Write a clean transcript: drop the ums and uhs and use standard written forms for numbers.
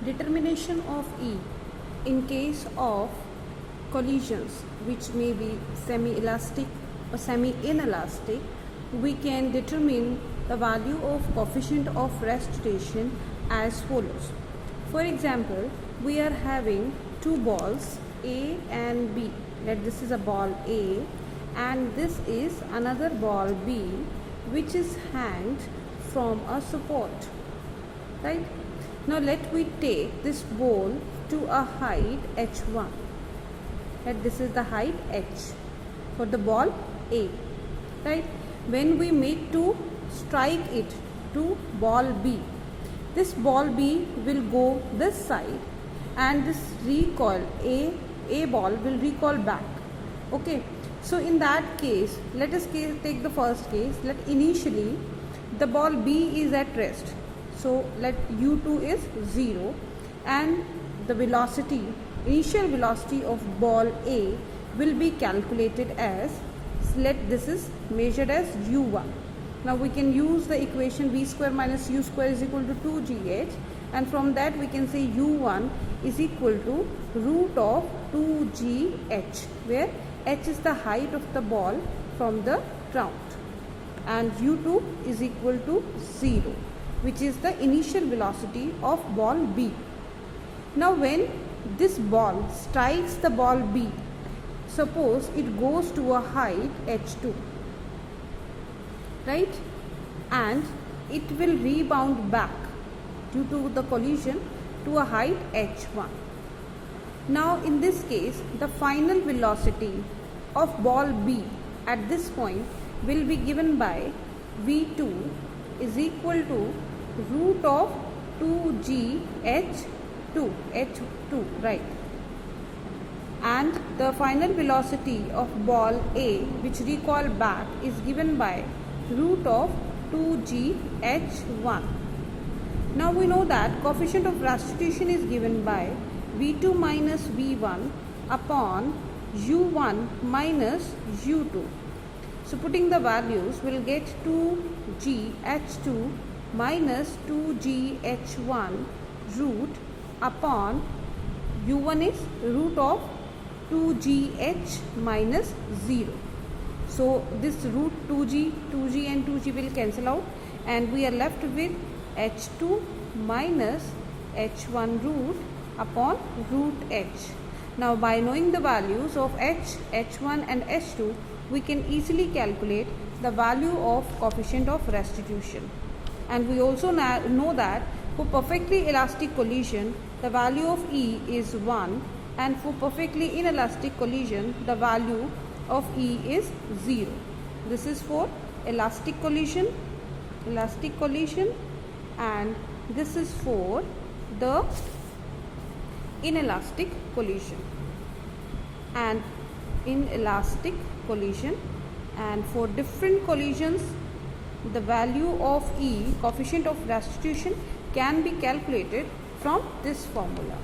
Determination of E in case of collisions which may be semi-elastic or semi-inelastic, we can determine the value of coefficient of restoration as follows. For example, we are having two balls A and B. Let this is a ball A and this is another ball B which is hanged from a support, right? Now let we take this ball to a height h1. That this is the height h for the ball A, right? When we make to strike it to ball B, this ball B will go this side and this recoil A ball will recoil back. Okay, so in that case, let us take the first case. Let initially the ball B is at rest. So let u2 is 0 and the velocity, initial velocity of ball A will be calculated as, let this is measured as u1. Now we can use the equation v square minus u square is equal to 2gh, and from that we can say u1 is equal to root of 2gh, where h is the height of the ball from the ground and u2 is equal to 0, which is the initial velocity of ball B. Now when this ball strikes the ball B, suppose it goes to a height h2, right, and it will rebound back due to the collision to a height h1. Now in this case, the final velocity of ball B at this point will be given by v2 is equal to root of 2gh2, h2, right, and the final velocity of ball A which recoil back is given by root of 2gh1. Now we know that coefficient of restitution is given by v2 minus v1 upon u1 minus u2. So putting the values, we'll get 2gh2 minus 2gh1 root upon u1 is root of 2gh minus 0. So this root 2g and 2g will cancel out and we are left with h2 minus h1 root upon root h. Now by knowing the values of h, h1 and h2, we can easily calculate the value of coefficient of restitution. And we also know that for perfectly elastic collision, the value of E is 1, and for perfectly inelastic collision, the value of E is 0. This is for elastic collision, and this is for the inelastic collision and inelastic collision. And for different collisions, the value of E, coefficient of restitution, can be calculated from this formula.